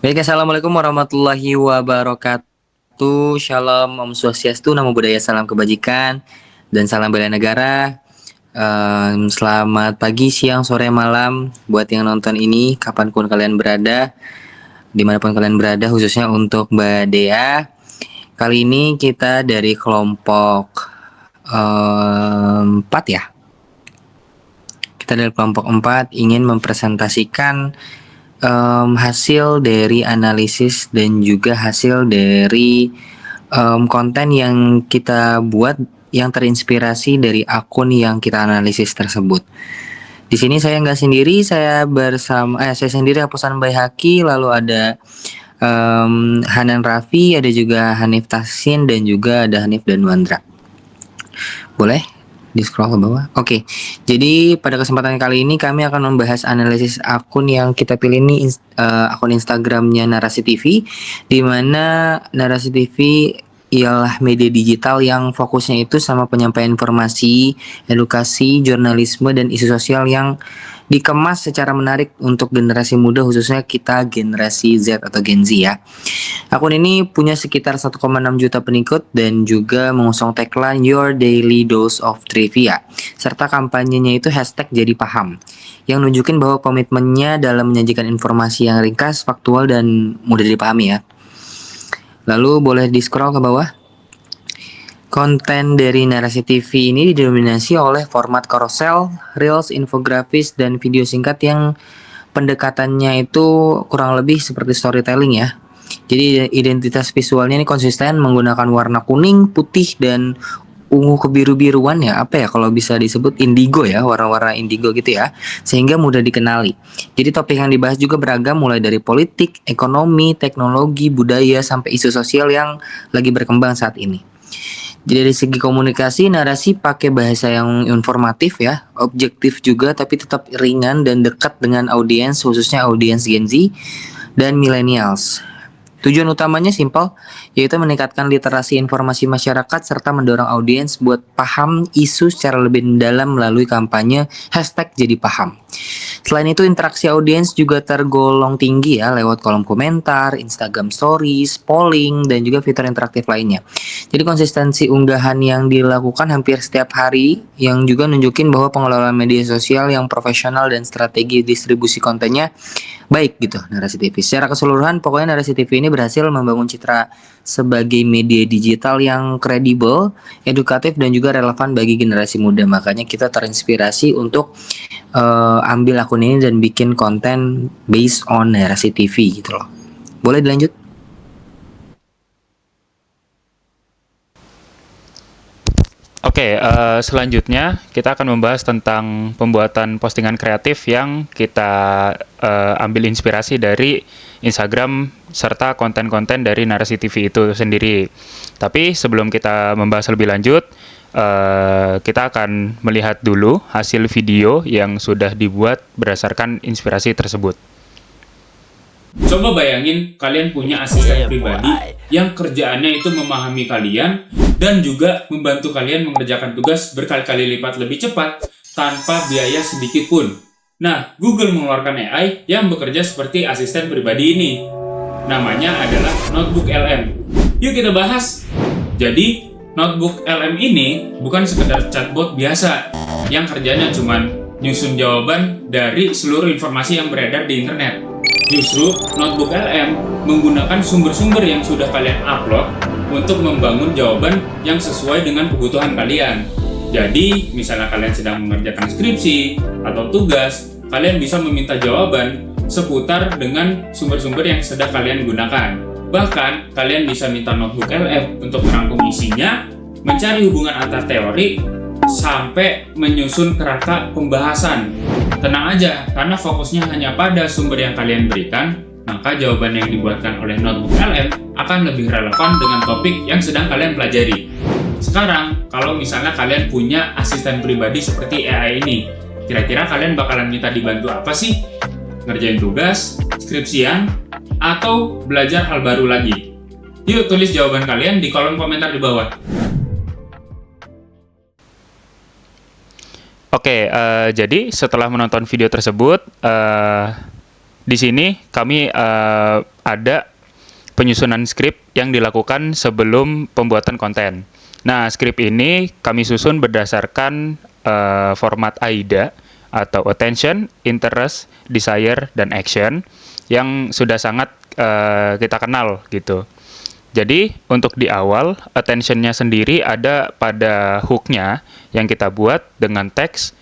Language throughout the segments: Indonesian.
Baik, assalamualaikum warahmatullahi wabarakatuh. Shalom, Om Swastiastu, Namo Buddhaya, salam kebajikan, dan salam bela negara. Selamat pagi, siang, sore, malam buat yang nonton ini, kapanpun kalian berada, dimanapun kalian berada, khususnya untuk Mbak Dea. Kali ini kita dari kelompok 4 ya. Kita dari kelompok 4 ingin mempresentasikan hasil dari analisis dan juga hasil dari konten yang kita buat yang terinspirasi dari akun yang kita analisis tersebut. Di sini saya nggak sendiri, saya sendiri Hapusan Baihaqi, lalu ada Hanan Raffi, ada juga Hanif Tahsin, dan juga ada Hanif Danwandra. Boleh di scroll ke bawah. Oke, jadi pada kesempatan kali ini kami akan membahas analisis akun yang kita pilih ini, akun Instagramnya Narasi TV, di mana Narasi TV ialah media digital yang fokusnya itu sama penyampaian informasi, edukasi, jurnalisme, dan isu sosial yang dikemas secara menarik untuk generasi muda, khususnya kita generasi Z atau Gen Z ya. Akun ini punya sekitar 1,6 juta pengikut dan juga mengusung tagline Your Daily Dose of Trivia, serta kampanyenya itu hashtag jadi paham, yang nunjukin bahwa komitmennya dalam menyajikan informasi yang ringkas, faktual, dan mudah dipahami ya. Lalu boleh di scroll ke bawah. Konten dari Narasi TV ini didominasi oleh format carousel, reels, infografis, dan video singkat yang pendekatannya itu kurang lebih seperti storytelling ya. Jadi identitas visualnya ini konsisten menggunakan warna kuning, putih, dan ungu kebiru-biruan ya, apa ya kalau bisa disebut indigo ya, warna-warna indigo gitu ya, sehingga mudah dikenali. Jadi topik yang dibahas juga beragam, mulai dari politik, ekonomi, teknologi, budaya, sampai isu sosial yang lagi berkembang saat ini. Jadi dari segi komunikasi, Narasi pakai bahasa yang informatif ya, objektif juga, tapi tetap ringan dan dekat dengan audiens, khususnya audiens Gen Z dan millennials. Tujuan utamanya simpel, yaitu meningkatkan literasi informasi masyarakat serta mendorong audiens buat paham isu secara lebih mendalam melalui kampanye hashtag jadi paham. Selain itu, interaksi audiens juga tergolong tinggi ya, lewat kolom komentar, Instagram Stories, polling, dan juga fitur interaktif lainnya. Jadi konsistensi unggahan yang dilakukan hampir setiap hari, yang juga nunjukin bahwa pengelolaan media sosial yang profesional dan strategi distribusi kontennya baik gitu Narasi TV. Secara keseluruhan pokoknya Narasi TV ini berhasil membangun citra sebagai media digital yang kredibel, edukatif, dan juga relevan bagi generasi muda. Makanya kita terinspirasi untuk ambil akun ini dan bikin konten based on Narasi TV gitu loh. Boleh dilanjut? Oke, selanjutnya kita akan membahas tentang pembuatan postingan kreatif yang kita ambil inspirasi dari Instagram serta konten-konten dari Narasi TV itu sendiri. Tapi sebelum kita membahas lebih lanjut, kita akan melihat dulu hasil video yang sudah dibuat berdasarkan inspirasi tersebut. Coba bayangin kalian punya asisten pribadi yang kerjaannya itu memahami kalian dan juga membantu kalian mengerjakan tugas berkali-kali lipat lebih cepat tanpa biaya sedikit pun. Nah, Google mengeluarkan AI yang bekerja seperti asisten pribadi ini. Namanya adalah Notebook LM. Yuk kita bahas. Jadi, Notebook LM ini bukan sekedar chatbot biasa yang kerjanya cuma nyusun jawaban dari seluruh informasi yang beredar di internet. Justru, Notebook LM menggunakan sumber-sumber yang sudah kalian upload untuk membangun jawaban yang sesuai dengan kebutuhan kalian. Jadi, misalnya kalian sedang mengerjakan skripsi atau tugas, kalian bisa meminta jawaban seputar dengan sumber-sumber yang sedang kalian gunakan. Bahkan, kalian bisa minta Notebook LM untuk merangkum isinya, mencari hubungan antar teori, sampai menyusun kerangka pembahasan. Tenang aja, karena fokusnya hanya pada sumber yang kalian berikan, maka jawaban yang dibuatkan oleh Notebook LM akan lebih relevan dengan topik yang sedang kalian pelajari. Sekarang, kalau misalnya kalian punya asisten pribadi seperti AI ini, kira-kira kalian bakalan minta dibantu apa sih? Ngerjain tugas, skripsian, atau belajar hal baru lagi? Yuk tulis jawaban kalian di kolom komentar di bawah. Oke, jadi setelah menonton video tersebut, di sini kami ada penyusunan skrip yang dilakukan sebelum pembuatan konten. Nah, skrip ini kami susun berdasarkan format AIDA atau Attention, Interest, Desire, dan Action yang sudah sangat kita kenal gitu. Jadi untuk di awal, attention-nya sendiri ada pada hook-nya yang kita buat dengan teks.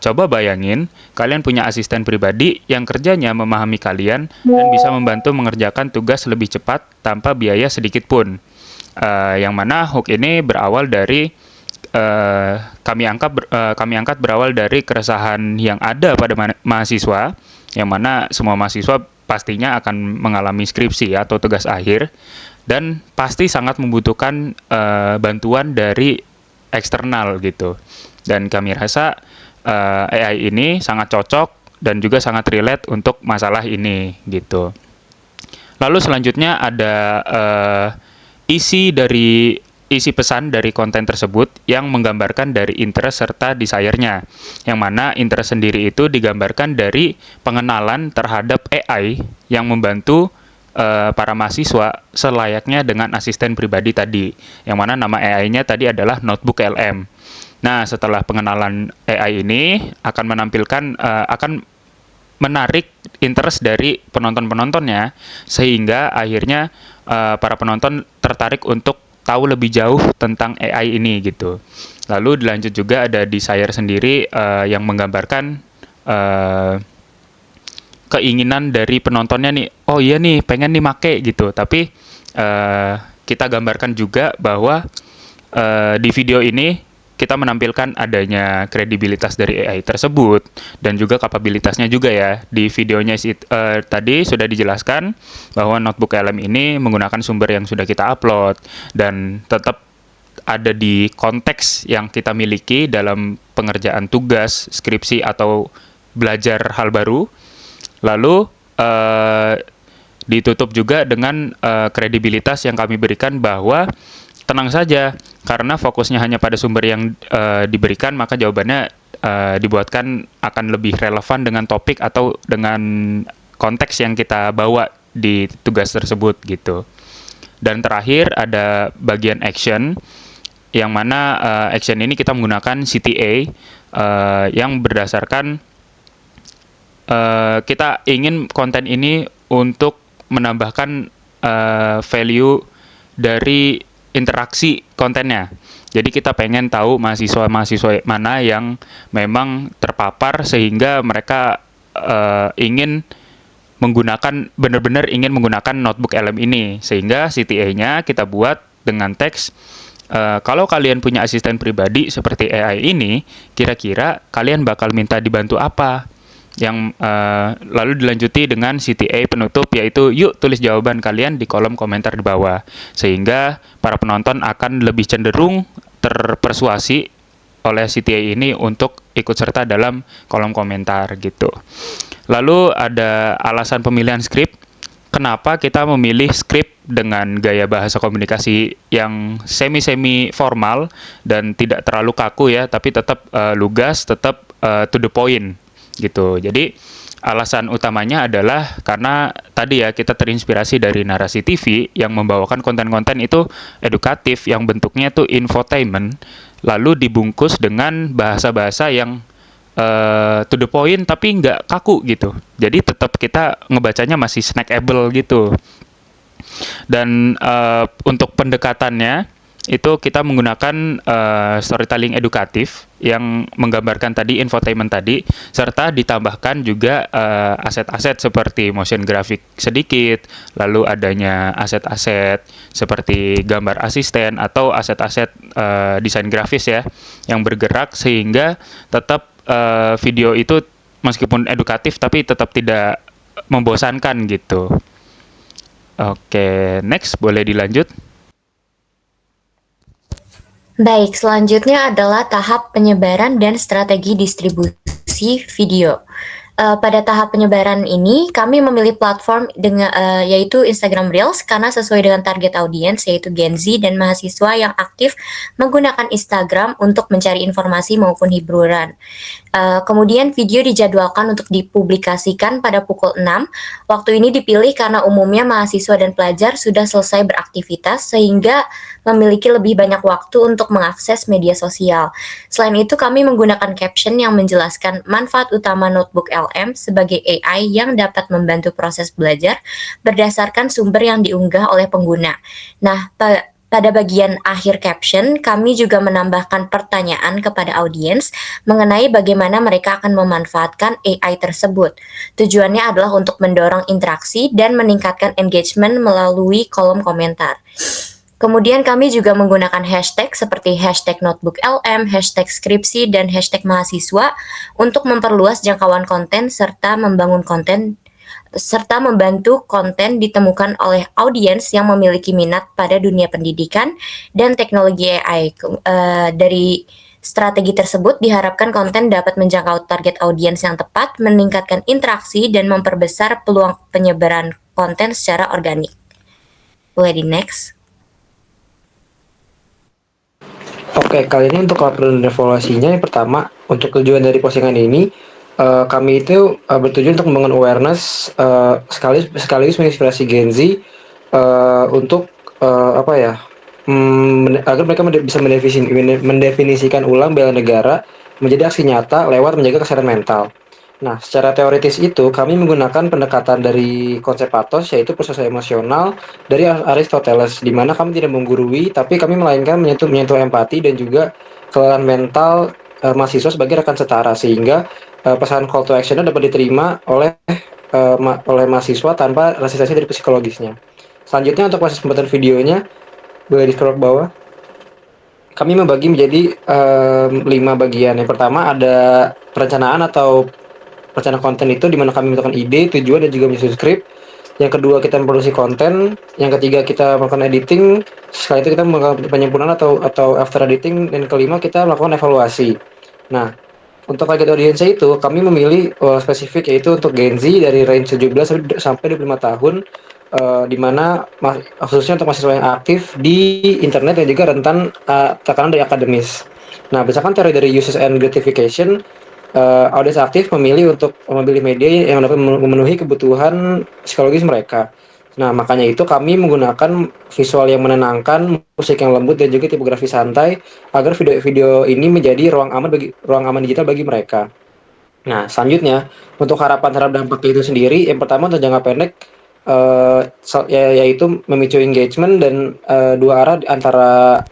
Coba bayangin, kalian punya asisten pribadi yang kerjanya memahami kalian dan bisa membantu mengerjakan tugas lebih cepat tanpa biaya sedikit pun. Yang mana hook ini berawal dari kami angkat berawal dari keresahan yang ada pada mahasiswa, yang mana semua mahasiswa pastinya akan mengalami skripsi atau tugas akhir dan pasti sangat membutuhkan bantuan dari eksternal gitu. Dan kami rasa AI ini sangat cocok dan juga sangat relate untuk masalah ini gitu. Lalu selanjutnya ada isi pesan dari konten tersebut yang menggambarkan dari interest serta desire-nya. Yang mana interest sendiri itu digambarkan dari pengenalan terhadap AI yang membantu para mahasiswa selayaknya dengan asisten pribadi tadi. Yang mana nama AI-nya tadi adalah Notebook LM. Nah, setelah pengenalan AI ini akan menarik interest dari penonton-penontonnya sehingga akhirnya para penonton tertarik untuk tahu lebih jauh tentang AI ini gitu. Lalu dilanjut juga ada desire sendiri yang menggambarkan keinginan dari penontonnya nih, oh iya nih pengen nih make gitu. Tapi kita gambarkan juga bahwa di video ini kita menampilkan adanya kredibilitas dari AI tersebut dan juga kapabilitasnya juga ya. Di videonya tadi sudah dijelaskan bahwa Notebook LM ini menggunakan sumber yang sudah kita upload dan tetap ada di konteks yang kita miliki dalam pengerjaan tugas, skripsi, atau belajar hal baru. Lalu ditutup juga dengan kredibilitas yang kami berikan bahwa tenang saja, karena fokusnya hanya pada sumber yang diberikan, maka jawabannya dibuatkan akan lebih relevan dengan topik atau dengan konteks yang kita bawa di tugas tersebut gitu. Dan terakhir ada bagian action, yang mana action ini kita menggunakan CTA yang berdasarkan kita ingin konten ini untuk menambahkan value dari interaksi kontennya. Jadi kita pengen tahu mahasiswa-mahasiswa mana yang memang terpapar sehingga mereka ingin benar-benar ingin menggunakan Notebook LM ini. Sehingga CTA-nya kita buat dengan teks, kalau kalian punya asisten pribadi seperti AI ini, kira-kira kalian bakal minta dibantu apa? Yang lalu dilanjuti dengan CTA penutup, yaitu yuk tulis jawaban kalian di kolom komentar di bawah, sehingga para penonton akan lebih cenderung terpersuasi oleh CTA ini untuk ikut serta dalam kolom komentar gitu. Lalu ada alasan pemilihan skrip. Kenapa kita memilih skrip dengan gaya bahasa komunikasi yang semi-semi formal dan tidak terlalu kaku ya, tapi tetap lugas, tetap to the point gitu. Jadi alasan utamanya adalah karena tadi ya kita terinspirasi dari Narasi TV yang membawakan konten-konten itu edukatif yang bentuknya tuh infotainment, lalu dibungkus dengan bahasa-bahasa yang to the point tapi nggak kaku gitu. Jadi tetap kita ngebacanya masih snackable gitu. Dan untuk pendekatannya itu kita menggunakan storytelling edukatif yang menggambarkan tadi infotainment tadi, serta ditambahkan juga aset-aset seperti motion graphic sedikit, lalu adanya aset-aset seperti gambar asisten atau aset-aset desain grafis ya yang bergerak sehingga tetap video itu meskipun edukatif tapi tetap tidak membosankan gitu. Oke, next boleh dilanjut. Baik, selanjutnya adalah tahap penyebaran dan strategi distribusi video. Pada tahap penyebaran ini, kami memilih platform dengan yaitu Instagram Reels karena sesuai dengan target audiens yaitu Gen Z dan mahasiswa yang aktif menggunakan Instagram untuk mencari informasi maupun hiburan. Kemudian video dijadwalkan untuk dipublikasikan pada pukul 6. Waktu ini dipilih karena umumnya mahasiswa dan pelajar sudah selesai beraktivitas sehingga memiliki lebih banyak waktu untuk mengakses media sosial. Selain itu, kami menggunakan caption yang menjelaskan manfaat utama notebook LM sebagai AI yang dapat membantu proses belajar berdasarkan sumber yang diunggah oleh pengguna. Nah, pada bagian akhir caption, kami juga menambahkan pertanyaan kepada audiens mengenai bagaimana mereka akan memanfaatkan AI tersebut. Tujuannya adalah untuk mendorong interaksi dan meningkatkan engagement melalui kolom komentar. Kemudian kami juga menggunakan hashtag seperti hashtag notebook LM, hashtag skripsi, dan hashtag mahasiswa untuk memperluas jangkauan konten serta membantu konten ditemukan oleh audiens yang memiliki minat pada dunia pendidikan dan teknologi AI. Dari strategi tersebut diharapkan konten dapat menjangkau target audiens yang tepat, meningkatkan interaksi, dan memperbesar peluang penyebaran konten secara organik. Boleh di next. Oke, kali ini untuk laporan dan evaluasinya, yang pertama, untuk tujuan dari postingan ini, kami itu bertujuan untuk membangun awareness, sekaligus menginspirasi Gen Z untuk agar mereka bisa mendefinisikan ulang bela negara menjadi aksi nyata lewat menjaga kesehatan mental. Nah, secara teoritis itu kami menggunakan pendekatan dari konsep pathos, yaitu proses emosional dari Aristoteles, di mana kami tidak menggurui, tapi kami melainkan menyentuh empati dan juga kelelahan mental mahasiswa sebagai rekan setara, sehingga pesan call to action dapat diterima oleh mahasiswa tanpa resistensi dari psikologisnya. Selanjutnya untuk proses pembuatan videonya, boleh di scroll ke bawah. Kami membagi menjadi 5 bagian. Yang pertama ada perencanaan atau rencana konten itu, di mana kami menentukan ide, tujuan, dan juga menyusun skrip. Yang kedua, kita memproduksi konten. Yang ketiga, kita melakukan editing. Setelah itu kita melakukan penyempurnaan atau after editing. Dan kelima, kita melakukan evaluasi. Nah, untuk target audiensnya itu kami memilih spesifik, yaitu untuk Gen Z dari range 17 sampai 25 tahun, di mana khususnya untuk mahasiswa yang aktif di internet dan juga rentan tekanan dari akademis. Nah, berdasarkan teori dari uses and gratification, audiens aktif memilih media yang dapat memenuhi kebutuhan psikologis mereka. Nah, makanya itu kami menggunakan visual yang menenangkan, musik yang lembut, dan juga tipografi santai agar video-video ini menjadi ruang aman digital bagi mereka. Nah, selanjutnya untuk harapan terhadap dampak itu sendiri, yang pertama untuk jangka pendek, yaitu memicu engagement dan dua arah antara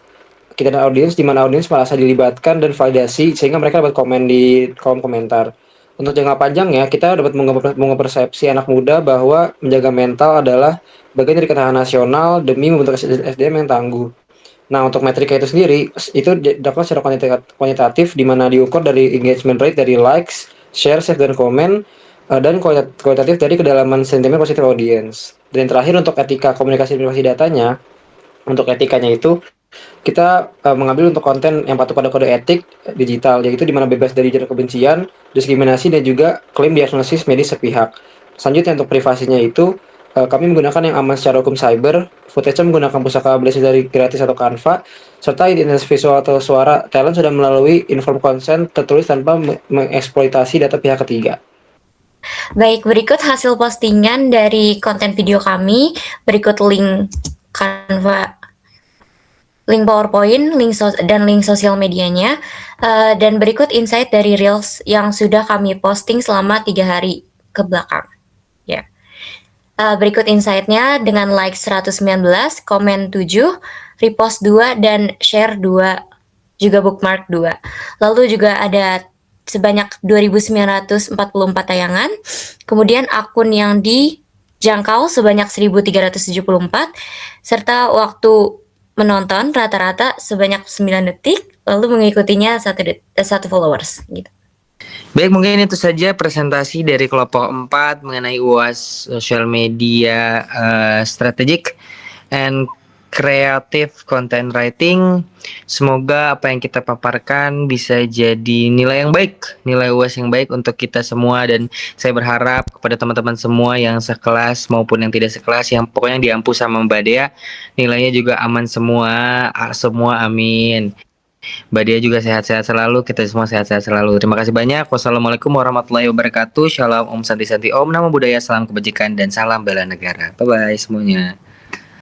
kita dan audiens, di mana audiens merasa dilibatkan dan validasi sehingga mereka dapat komen di kolom komentar. Untuk jangka panjangnya, kita dapat mengubah persepsi anak muda bahwa menjaga mental adalah bagian dari ketahanan nasional demi membentuk SDM yang tangguh. Nah, untuk metrika itu sendiri, itu dilakukan secara kuantitatif, di mana diukur dari engagement rate dari likes, share, save, dan komen, dan kualitatif dari kedalaman sentimen positif audiens. Dan yang terakhir untuk etika komunikasi dan privasi datanya, untuk etikanya itu kita mengambil untuk konten yang patuh pada kode etik digital, yaitu di mana bebas dari ujaran kebencian, diskriminasi, dan juga klaim diagnosis medis sepihak. Selanjutnya untuk privasinya itu kami menggunakan yang aman secara hukum cyber. Footage menggunakan pusaka belajar dari gratis atau Canva, serta identitas visual atau suara talent sudah melalui informed consent tertulis tanpa mengeksploitasi data pihak ketiga. Baik, berikut hasil postingan dari konten video kami. Berikut link Canva, link PowerPoint, dan link sosial medianya. Dan berikut insight dari Reels yang sudah kami posting selama 3 hari ke belakang. Ya. Berikut insight-nya dengan like 119, komen 7, repost 2, dan share 2, juga bookmark 2. Lalu juga ada sebanyak 2.944 tayangan. Kemudian akun yang dijangkau sebanyak 1.374, serta waktu menonton rata-rata sebanyak 9 detik, lalu mengikutinya 1 followers gitu. Baik, mungkin itu saja presentasi dari kelompok 4 mengenai UAS Social Media Strategic and Creative Content Writing. Semoga apa yang kita paparkan bisa jadi nilai yang baik, nilai UAS yang baik untuk kita semua, dan saya berharap kepada teman-teman semua yang sekelas maupun yang tidak sekelas, yang pokoknya diampu sama Mbak Dea, nilainya juga aman semua, semua amin. Mbak Dea juga sehat-sehat selalu, kita semua sehat-sehat selalu. Terima kasih banyak. Wassalamualaikum warahmatullahi wabarakatuh. Shalom, Om Santi Santi Om, Namo Buddhaya, salam kebajikan dan salam bela negara. Bye bye semuanya.